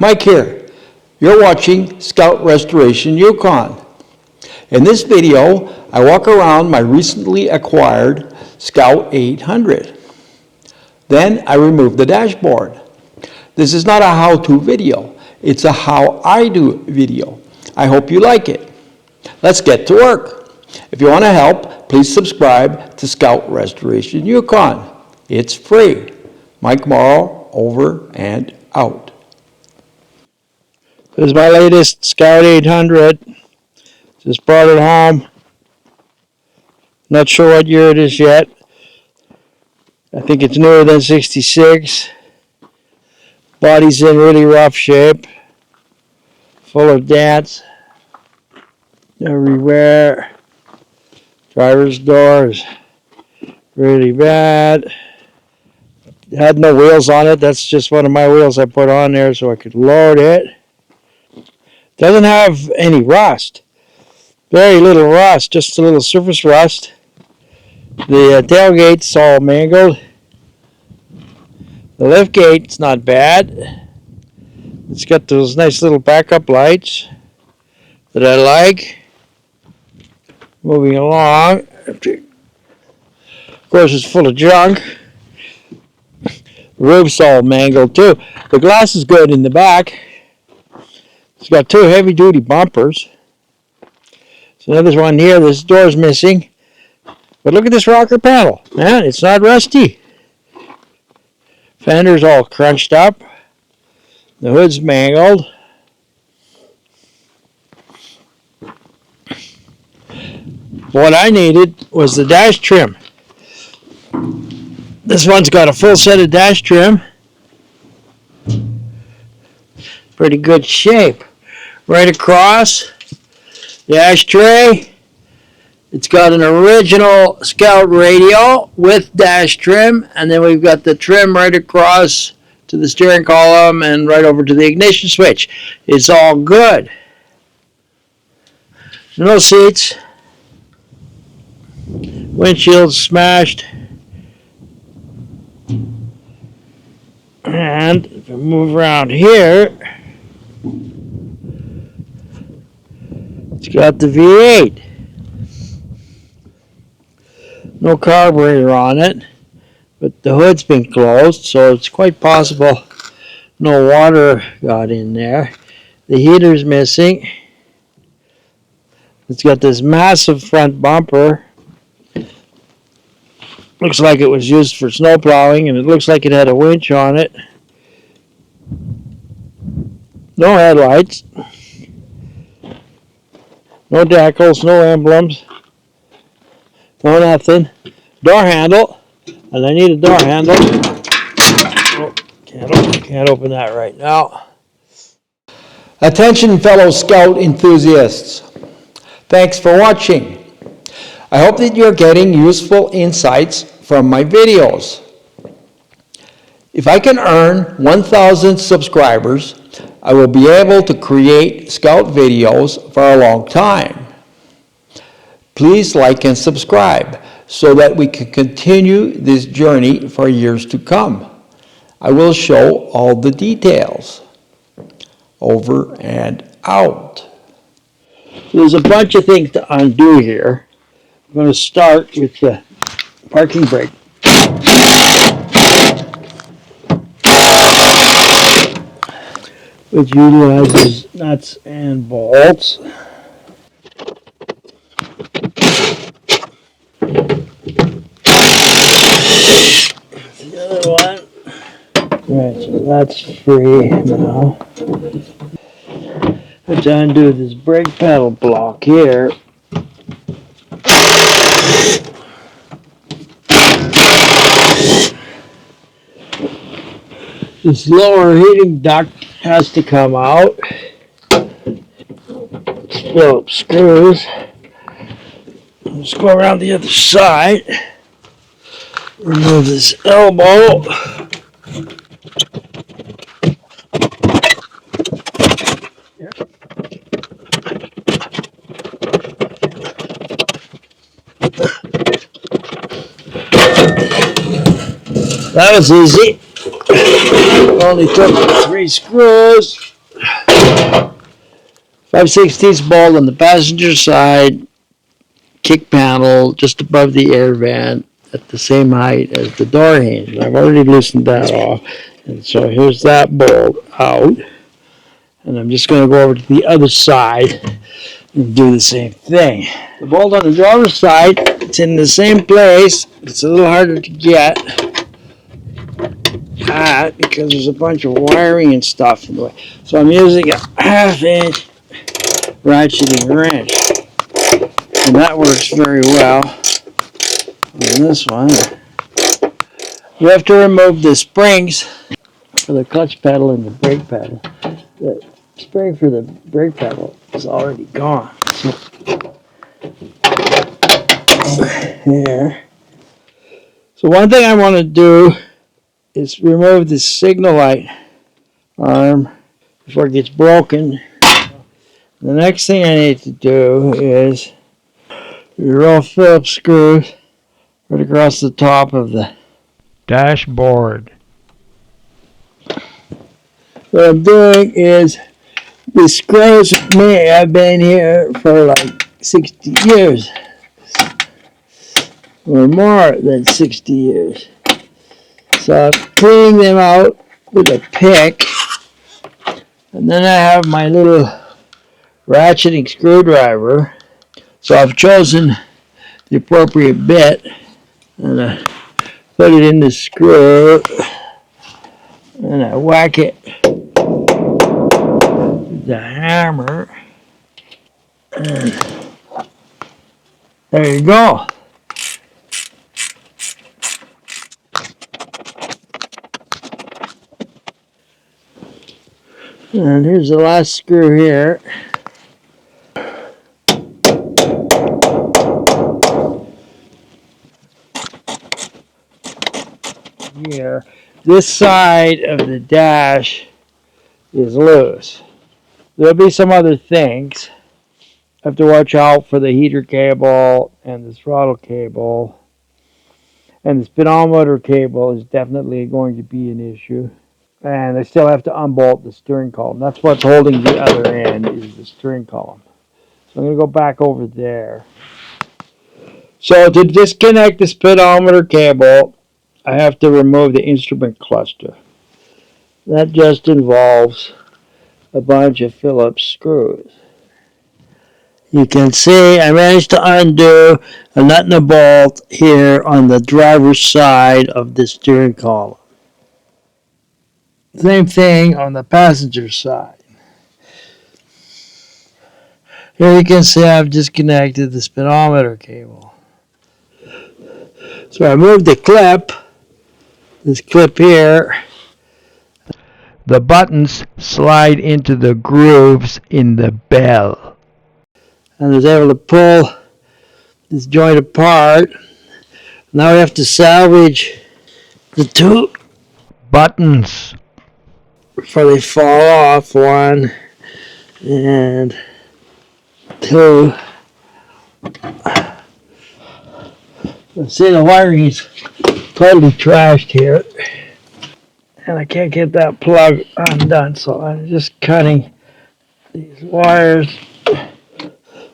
Mike here. You're watching Scout Restoration Yukon. In this video, I walk around my recently acquired Scout 800. Then I remove the dashboard. This is not a how-to video. It's a how I do video. I hope you like it. Let's get to work. If you want to help, please subscribe to Scout Restoration Yukon. It's free. Mike Morrow, over and out. This is my latest Scout 800. Just brought it home. Not sure what year it is yet. I think it's newer than 66. Body's in really rough shape. Full of dents everywhere. Driver's doors really bad. It had no wheels on it. That's just one of my wheels I put on there so I could load it. Doesn't have any rust. Very little rust, just a little surface rust. The tailgate's all mangled. The lift gate's not bad. It's got those nice little backup lights that I like. Moving along. Of course, it's full of junk. The roof's all mangled too. The glass is good in the back. It's got two heavy-duty bumpers. So there's one here. This door's missing. But look at this rocker panel. Man, it's not rusty. Fender's all crunched up. The hood's mangled. What I needed was the dash trim. This one's got a full set of dash trim. Pretty good shape. Right across the ashtray, it's got an original Scout radio with dash trim, and then we've got the trim right across to the steering column and right over to the ignition switch. It's all good. No seats. Windshield's smashed. And if I move around here, it's got the V8. No carburetor on it, but the hood's been closed, so it's quite possible no water got in there. The heater's missing. It's got this massive front bumper. Looks like it was used for snow plowing, and it looks like it had a winch on it. No headlights. No decals, no emblems. No nothing. Door handle. And I need a door handle. Oh, can't open that right now. Attention, fellow Scout enthusiasts. Thanks for watching. I hope that you're getting useful insights from my videos. If I can earn 1,000 subscribers, I will be able to create Scout videos for a long time. Please like and subscribe so that we can continue this journey for years to come. I will show all the details. Over and out. There's a bunch of things to undo here. I'm going to start with the parking brake. Which utilizes nuts and bolts. The other one. Right, so that's free now. Let's undo this brake pedal block here. This lower heating duct has to come out. Phillips screws. Let's go around the other side. Remove this elbow. That was easy. Only took 3 screws. 5/16 bolt on the passenger side, kick panel just above the air vent at the same height as the door hinge. I've already loosened that off. And so here's that bolt out. And I'm just going to go over to the other side and do the same thing. The bolt on the driver's side, it's in the same place. It's a little harder to get at because there's a bunch of wiring and stuff in the way. So I'm using a 1/2 inch ratcheting wrench. And that works very well on this one. You have to remove the springs for the clutch pedal and the brake pedal. The spring for the brake pedal is already gone. So here. So one thing I want to do is remove the signal light arm before it gets broken. The next thing I need to do is roll Phillips screws right across the top of the dashboard. What I'm doing is the screws may have been here for like 60 years or more than 60 years. So I'm cleaning them out with a pick, and then I have my little ratcheting screwdriver. So I've chosen the appropriate bit, and I put it in the screw, and I whack it with the hammer, and there you go. And here's the last screw here. Here, this side of the dash is loose. There'll be some other things. I have to watch out for the heater cable and the throttle cable. And the speedometer cable is definitely going to be an issue. And I still have to unbolt the steering column. That's what's holding the other end, is the steering column. So I'm going to go back over there. So to disconnect the speedometer cable, I have to remove the instrument cluster. That just involves a bunch of Phillips screws. You can see I managed to undo a nut and a bolt here on the driver's side of the steering column. Same thing on the passenger side. Here you can see I've disconnected the speedometer cable. So I moved the clip, this clip here. The buttons slide into the grooves in the bell. And I was able to pull this joint apart. Now we have to salvage the two buttons before they fall off. 1 and 2. See, the wiring is totally trashed here, and I can't get that plug undone, so I'm just cutting these wires.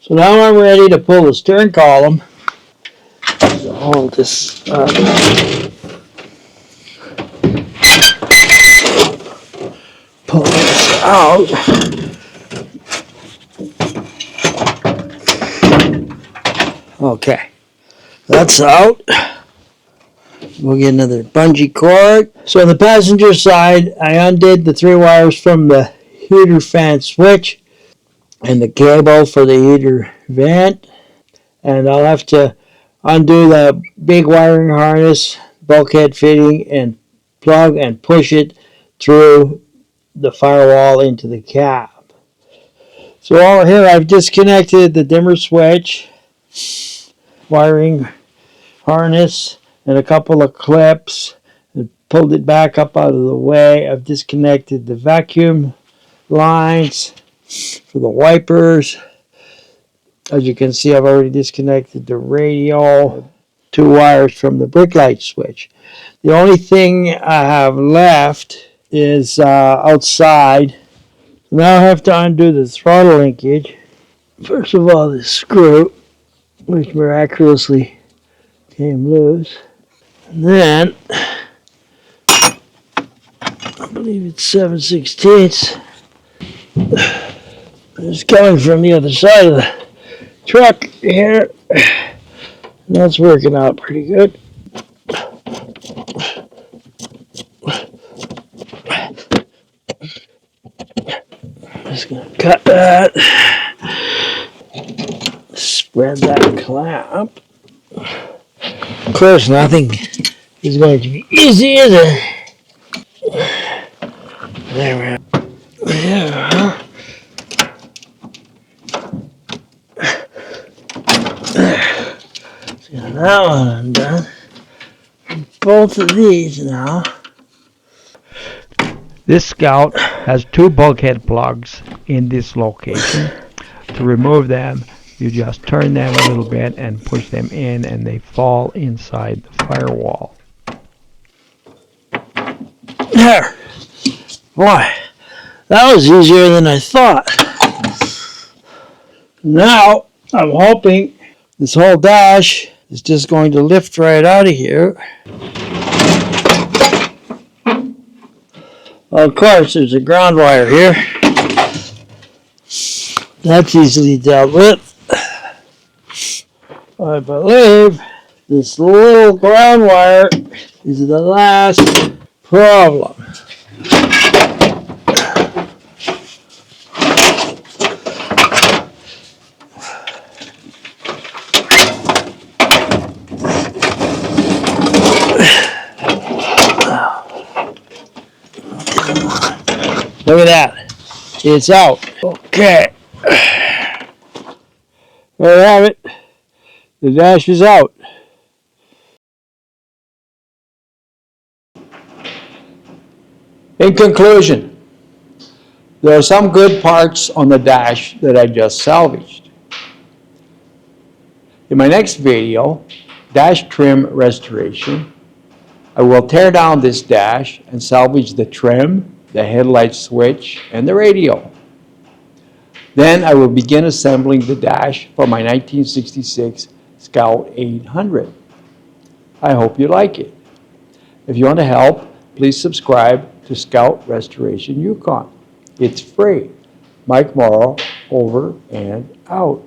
So now I'm ready to pull the steering column. So hold this up. Pull this out. Okay, that's out. We'll get another bungee cord. So on the passenger side, I undid the 3 wires from the heater fan switch and the cable for the heater vent. And I'll have to undo the big wiring harness, bulkhead fitting, and plug and push it through the firewall into the cab. So all here I've disconnected the dimmer switch, wiring harness, and a couple of clips, and pulled it back up out of the way. I've disconnected the vacuum lines for the wipers. As you can see, I've already disconnected the radio, 2 wires from the brake light switch. The only thing I have left is outside Now I have to undo the throttle linkage. First of all, this screw, which miraculously came loose. And then, I believe it's 7/16. It's coming from the other side of the truck here. And that's working out pretty good. Just gonna cut that. Spread that clamp. Of course, nothing is going to be easy, is it? There we are. Yeah. So that one undone. Both of these now. This Scout has two bulkhead plugs in this location. To remove them, you just turn them a little bit and push them in, and they fall inside the firewall. There. Boy, that was easier than I thought. Now, I'm hoping this whole dash is just going to lift right out of here. Well, of course, there's a ground wire here. That's easily dealt with. I believe this little ground wire is the last problem. Look at that. It's out. Okay. There you have it. The dash is out. In conclusion, there are some good parts on the dash that I just salvaged. In my next video, Dash Trim Restoration, I will tear down this dash and salvage the trim, the headlight switch, and the radio. Then I will begin assembling the dash for my 1966 Scout 800. I hope you like it. If you want to help, please subscribe to Scout Restoration Yukon. It's free. Mike Morrow, over and out.